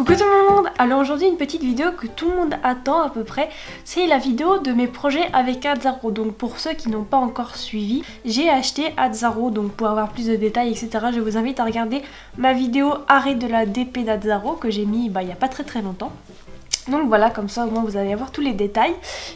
Coucou tout le monde. Alors aujourd'hui une petite vidéo que tout le monde attend à peu près, c'est la vidéo de mes projets avec Azzaro. Donc pour ceux qui n'ont pas encore suivi, j'ai acheté Azzaro, donc pour avoir plus de détails etc, je vous invite à regarder ma vidéo arrêt de la DP d'Azzaro que j'ai mis il y a pas très longtemps. Donc voilà, comme ça au moins vous allez avoir tous les détails.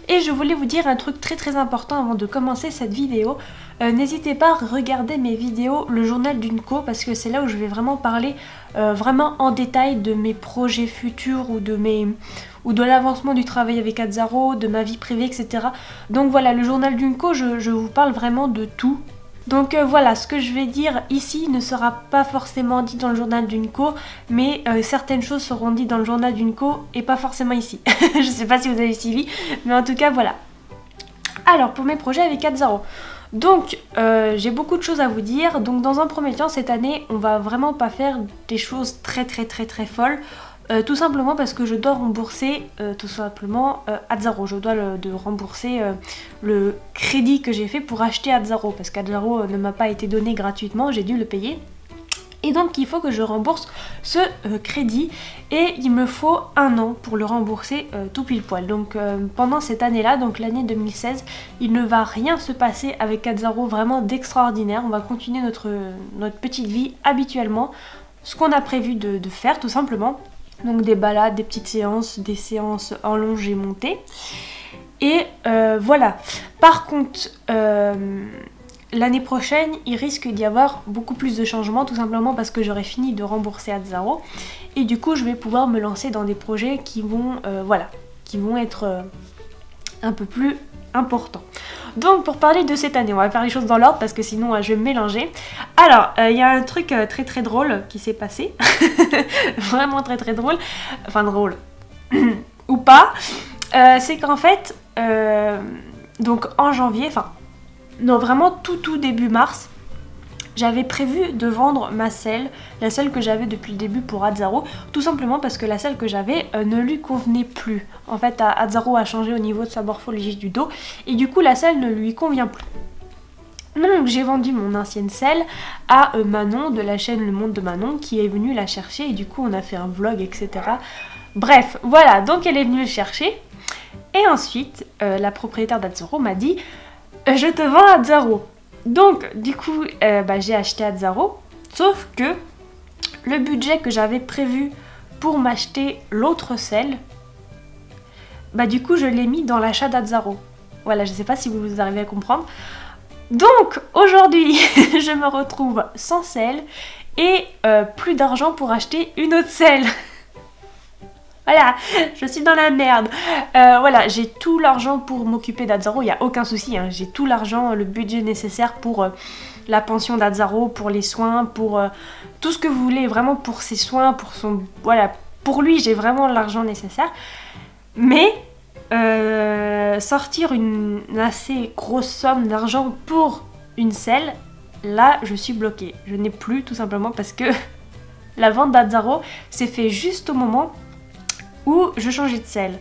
Et je voulais vous dire un truc très important avant de commencer cette vidéo. N'hésitez pas à regarder mes vidéos, le journal d'une co, parce que c'est là où je vais vraiment parler vraiment en détail de mes projets futurs ou de l'avancement du travail avec Azzaro, de ma vie privée, etc. Donc voilà, le journal d'une co, je vous parle vraiment de tout. Donc voilà, ce que je vais dire ici ne sera pas forcément dit dans le journal d'une co, mais certaines choses seront dites dans le journal d'une co et pas forcément ici. Je sais pas si vous avez suivi, mais en tout cas voilà. Alors pour mes projets avec Azzaro. Donc j'ai beaucoup de choses à vous dire. Donc dans un premier temps, cette année, on va vraiment pas faire des choses très folles. Tout simplement parce que je dois rembourser tout simplement Azzaro. Je dois rembourser le crédit que j'ai fait pour acheter Azzaro, parce qu'Azzaro ne m'a pas été donné gratuitement, j'ai dû le payer. Et donc il faut que je rembourse ce crédit et il me faut 1 an pour le rembourser tout pile poil. Donc pendant cette année-là, donc l'année 2016, il ne va rien se passer avec Azzaro vraiment d'extraordinaire. On va continuer notre petite vie habituellement, ce qu'on a prévu de faire tout simplement. Donc des balades, des petites séances, des séances en longe et montée. Et voilà. Par contre, l'année prochaine, il risque d'y avoir beaucoup plus de changements, tout simplement parce que j'aurai fini de rembourser Azzaro. Et du coup, je vais pouvoir me lancer dans des projets qui vont, qui vont être un peu plus importants. Donc pour parler de cette année, on va faire les choses dans l'ordre parce que sinon je vais me mélanger. Alors il y a un truc très drôle qui s'est passé. Vraiment très drôle. Enfin drôle. Ou pas. C'est qu'en fait, donc en janvier, enfin non vraiment tout début mars, j'avais prévu de vendre ma selle, la selle que j'avais depuis le début pour Azzaro, tout simplement parce que la selle que j'avais ne lui convenait plus. En fait, Azzaro a changé au niveau de sa morphologie du dos, et du coup la selle ne lui convient plus. Donc j'ai vendu mon ancienne selle à Manon de la chaîne Le Monde de Manon, qui est venue la chercher, et du coup on a fait un vlog, etc. Bref, voilà, donc elle est venue le chercher, et ensuite la propriétaire d'Azzaro m'a dit « Je te vends Azzaro ». Donc du coup j'ai acheté Azzaro, sauf que le budget que j'avais prévu pour m'acheter l'autre selle, du coup je l'ai mis dans l'achat d'Azzaro. Voilà, je sais pas si vous arrivez à comprendre. Donc aujourd'hui je me retrouve sans selle et plus d'argent pour acheter une autre selle. Voilà, je suis dans la merde. Voilà, j'ai tout l'argent pour m'occuper d'Azzaro, il n'y a aucun souci, hein. J'ai tout l'argent, le budget nécessaire pour la pension d'Azzaro, pour les soins, pour tout ce que vous voulez, vraiment pour ses soins, pour son... Voilà, pour lui, j'ai vraiment l'argent nécessaire. Mais sortir une assez grosse somme d'argent pour une selle, là, je suis bloquée. Je n'ai plus, tout simplement parce que la vente d'Azzaro s'est fait juste au moment où je changeais de selle.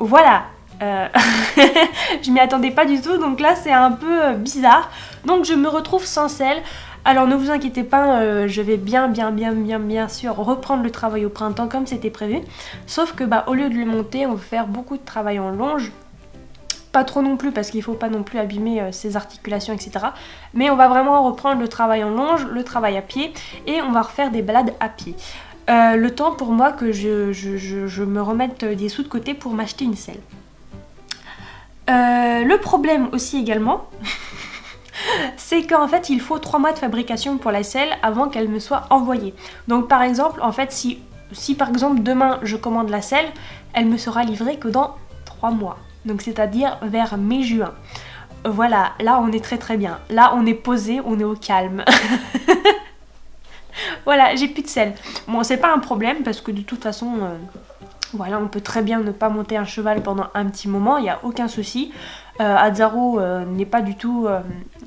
Voilà, je m'y attendais pas du tout, donc là c'est un peu bizarre. Donc je me retrouve sans selle. Alors ne vous inquiétez pas, je vais bien sûr reprendre le travail au printemps comme c'était prévu. Sauf que au lieu de le monter, on va faire beaucoup de travail en longe. Pas trop non plus parce qu'il faut pas non plus abîmer ses articulations, etc. Mais on va vraiment reprendre le travail en longe, le travail à pied, et on va refaire des balades à pied. Le temps pour moi que je me remette des sous de côté pour m'acheter une selle. Le problème aussi également, c'est qu'en fait il faut 3 mois de fabrication pour la selle avant qu'elle me soit envoyée. Donc par exemple, en fait si par exemple demain je commande la selle, elle me sera livrée que dans 3 mois. Donc c'est-à-dire vers mai-juin. Voilà, là on est très bien. Là on est posé, on est au calme. Voilà, j'ai plus de selle. Bon, c'est pas un problème parce que de toute façon, voilà, on peut très bien ne pas monter un cheval pendant un petit moment, il n'y a aucun souci. Azzaro n'est pas du tout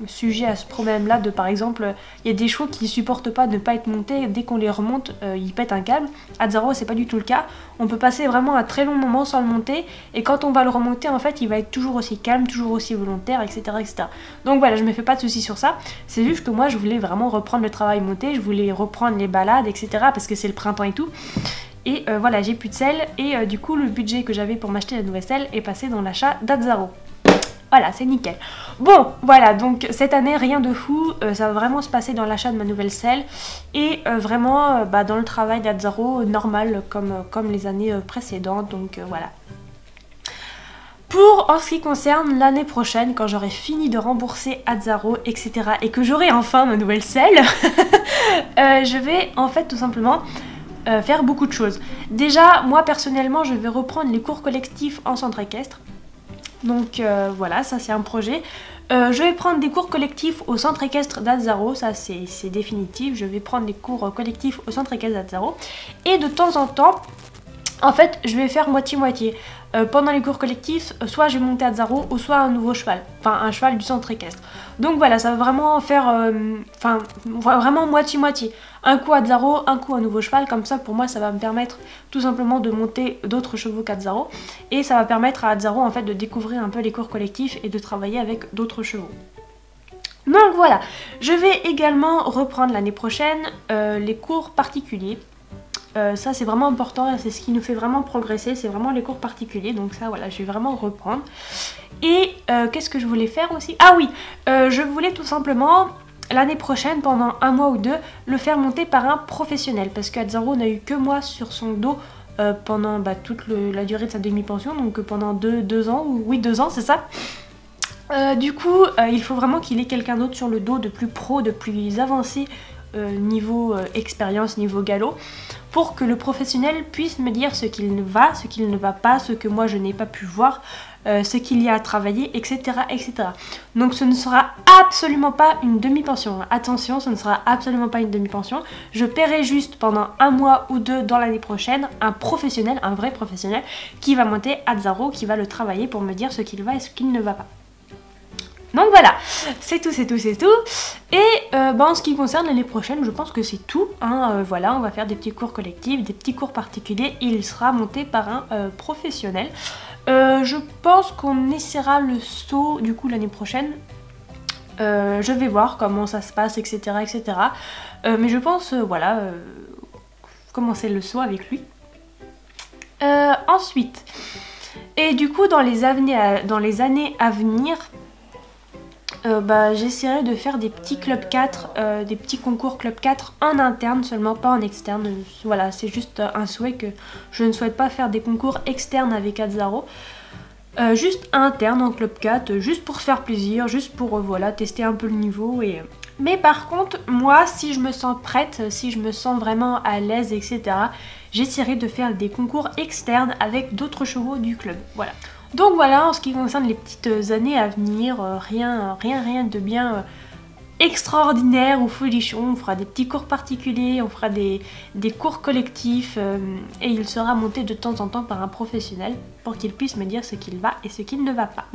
sujet à ce problème-là de, par exemple, il y a des chevaux qui supportent pas de ne pas être montés, dès qu'on les remonte, ils pètent un câble. Azzaro, c'est pas du tout le cas. On peut passer vraiment un très long moment sans le monter, et quand on va le remonter, en fait, il va être toujours aussi calme, toujours aussi volontaire, etc. Donc voilà, je me fais pas de soucis sur ça. C'est juste que moi, je voulais vraiment reprendre le travail monté, je voulais reprendre les balades, etc. parce que c'est le printemps et tout. Et voilà, j'ai plus de selle et du coup le budget que j'avais pour m'acheter la nouvelle selle est passé dans l'achat d'Azzaro. Voilà, c'est nickel. Bon, voilà, donc cette année, rien de fou. Ça va vraiment se passer dans l'achat de ma nouvelle selle. Et vraiment dans le travail d'Azzaro, normal comme les années précédentes. Donc voilà. Pour en ce qui concerne l'année prochaine, quand j'aurai fini de rembourser Azzaro, etc. et que j'aurai enfin ma nouvelle selle, je vais en fait tout simplement faire beaucoup de choses. Déjà, moi personnellement, je vais reprendre les cours collectifs en centre équestre. Donc voilà, ça c'est un projet. Je vais prendre des cours collectifs au centre équestre d'Azzaro, ça c'est définitif. Je vais prendre des cours collectifs au centre équestre d'Azzaro. Et de temps en temps, en fait, je vais faire moitié-moitié. Pendant les cours collectifs, soit je vais monter Azzaro ou soit un nouveau cheval. Enfin, un cheval du centre équestre. Donc voilà, ça va vraiment faire... vraiment moitié-moitié. Un coup Azzaro, un coup un nouveau cheval. Comme ça, pour moi, ça va me permettre tout simplement de monter d'autres chevaux qu'Azzaro. Et ça va permettre à Azzaro, en fait, de découvrir un peu les cours collectifs et de travailler avec d'autres chevaux. Donc voilà, je vais également reprendre l'année prochaine les cours particuliers. Ça c'est vraiment important, c'est ce qui nous fait vraiment progresser, c'est vraiment les cours particuliers, donc ça voilà, je vais vraiment reprendre. Et qu'est-ce que je voulais faire aussi? Ah oui, je voulais tout simplement, l'année prochaine, pendant un mois ou deux, le faire monter par un professionnel, parce qu'Azzaro n'a eu que moi sur son dos pendant toute la durée de sa demi-pension, donc pendant 2 ans, ou oui 2 ans c'est ça. Du coup, il faut vraiment qu'il ait quelqu'un d'autre sur le dos, de plus pro, de plus avancé, niveau expérience, niveau galop, pour que le professionnel puisse me dire ce qu'il va, ce qu'il ne va pas, ce que moi je n'ai pas pu voir, ce qu'il y a à travailler, etc., etc. Donc ce ne sera absolument pas une demi-pension. Attention, ce ne sera absolument pas une demi-pension. Je paierai juste pendant un mois ou deux dans l'année prochaine un professionnel, un vrai professionnel, qui va monter Azzaro, qui va le travailler pour me dire ce qu'il va et ce qu'il ne va pas. Donc voilà, c'est tout, c'est tout, c'est tout. Et en ce qui concerne l'année prochaine, je pense que c'est tout. Hein. Voilà, on va faire des petits cours collectifs, des petits cours particuliers. Et il sera monté par un professionnel. Je pense qu'on essaiera le saut du coup l'année prochaine. Je vais voir comment ça se passe, etc. etc. Mais je pense, voilà, commencer le saut avec lui. Ensuite, et du coup dans les années à venir, j'essaierai de faire des petits club 4, des petits concours club 4 en interne seulement, pas en externe. Voilà, c'est juste un souhait que je ne souhaite pas faire des concours externes avec Azzaro. Juste interne en club 4, juste pour se faire plaisir, juste pour voilà, tester un peu le niveau. Mais par contre, moi, si je me sens prête, si je me sens vraiment à l'aise, etc., j'essaierai de faire des concours externes avec d'autres chevaux du club. Voilà. Donc voilà, en ce qui concerne les petites années à venir, rien de bien extraordinaire ou folichon. On fera des petits cours particuliers, on fera des cours collectifs et il sera monté de temps en temps par un professionnel pour qu'il puisse me dire ce qu'il va et ce qu'il ne va pas.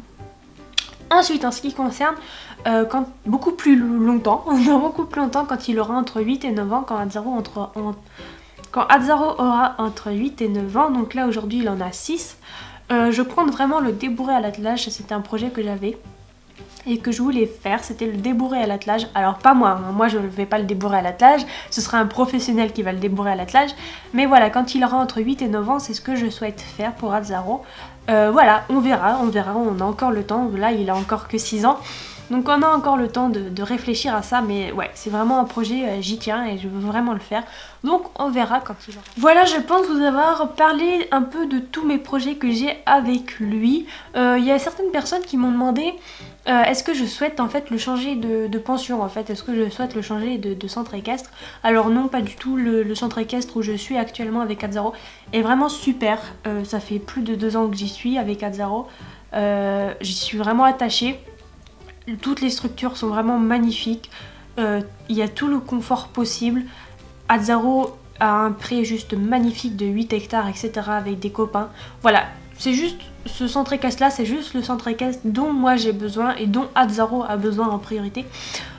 Ensuite, en ce qui concerne beaucoup plus longtemps, quand il aura entre 8 et 9 ans, quand Azzaro aura entre 8 et 9 ans, donc là aujourd'hui il en a 6. Je compte vraiment le débourrer à l'attelage, c'était un projet que j'avais et que je voulais faire, c'était le débourrer à l'attelage. Alors pas moi, hein, moi je ne vais pas le débourrer à l'attelage, ce sera un professionnel qui va le débourrer à l'attelage. Mais voilà, quand il aura entre 8 et 9 ans, c'est ce que je souhaite faire pour Azzaro. Voilà, on verra, on a encore le temps, là il a encore que 6 ans. Donc on a encore le temps de réfléchir à ça, mais ouais, c'est vraiment un projet, j'y tiens et je veux vraiment le faire. Donc on verra quand il aura. Voilà, je pense vous avoir parlé un peu de tous mes projets que j'ai avec lui. Il y a certaines personnes qui m'ont demandé est-ce que je souhaite en fait le changer de pension en fait, est-ce que je souhaite le changer de centre équestre. Alors non, pas du tout, le centre équestre où je suis actuellement avec Azzaro est vraiment super. Ça fait plus de 2 ans que j'y suis avec Azzaro, j'y suis vraiment attachée. Toutes les structures sont vraiment magnifiques, il y a tout le confort possible. Azzaro a un pré juste magnifique de 8 hectares, etc. avec des copains. Voilà, c'est juste ce centre équestre là, c'est juste le centre équestre dont moi j'ai besoin et dont Azzaro a besoin en priorité.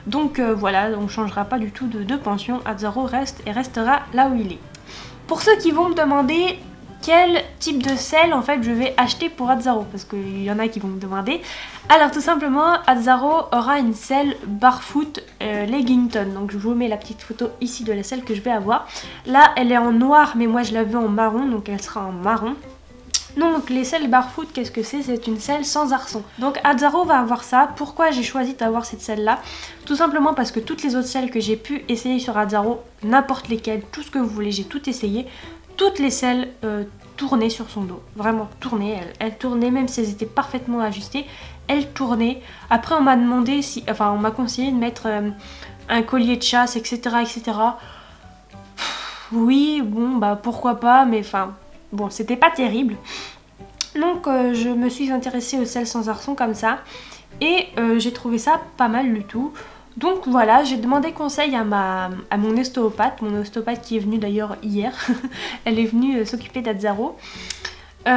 Donc voilà, on ne changera pas du tout de pension, Azzaro reste et restera là où il est. Pour ceux qui vont me demander quel type de sel en fait je vais acheter pour Azzaro, parce qu'il y en a qui vont me demander. Alors tout simplement, Azzaro aura une selle Barefoot Leggington, donc je vous mets la petite photo ici de la selle que je vais avoir. Là elle est en noir, mais moi je la veux en marron, donc elle sera en marron. Donc les selles Barefoot, qu'est-ce que c'est? C'est une selle sans arçon. Donc Azzaro va avoir ça. Pourquoi j'ai choisi d'avoir cette selle là? Tout simplement parce que toutes les autres selles que j'ai pu essayer sur Azzaro, n'importe lesquelles, tout ce que vous voulez, j'ai tout essayé. Toutes les selles tournaient sur son dos. Vraiment tournaient. Elles tournaient même si elles étaient parfaitement ajustées. Elles tournaient. Après on m'a demandé si... Enfin on m'a conseillé de mettre un collier de chasse, etc. etc. Oui, bon bah pourquoi pas, mais enfin... Bon, c'était pas terrible. Donc je me suis intéressée aux selles sans arçon comme ça. Et j'ai trouvé ça pas mal du tout. Donc voilà, j'ai demandé conseil à mon ostéopathe. Mon ostéopathe qui est venue d'ailleurs hier. Elle est venue s'occuper d'Azzaro. Eh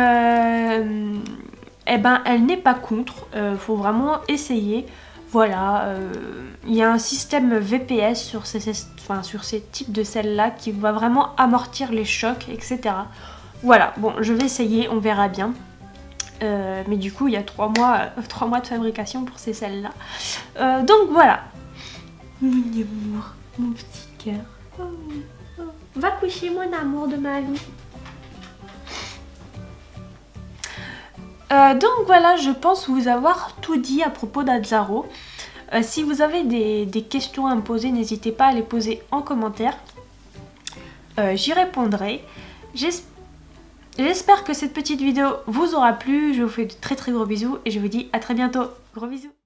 ben, elle n'est pas contre. Faut vraiment essayer. Voilà, il y a un système VPS sur ces types de selles là qui va vraiment amortir les chocs, etc. Voilà, bon, je vais essayer, on verra bien. Mais du coup, il y a 3 mois de fabrication pour ces selles-là. Donc voilà. Mon amour, mon petit cœur. Oh, oh. Va coucher, mon amour de ma vie. Donc voilà, je pense vous avoir tout dit à propos d'Azzaro. Si vous avez des questions à me poser, n'hésitez pas à les poser en commentaire. J'y répondrai. J'espère que cette petite vidéo vous aura plu. Je vous fais de très gros bisous et je vous dis à très bientôt. Gros bisous.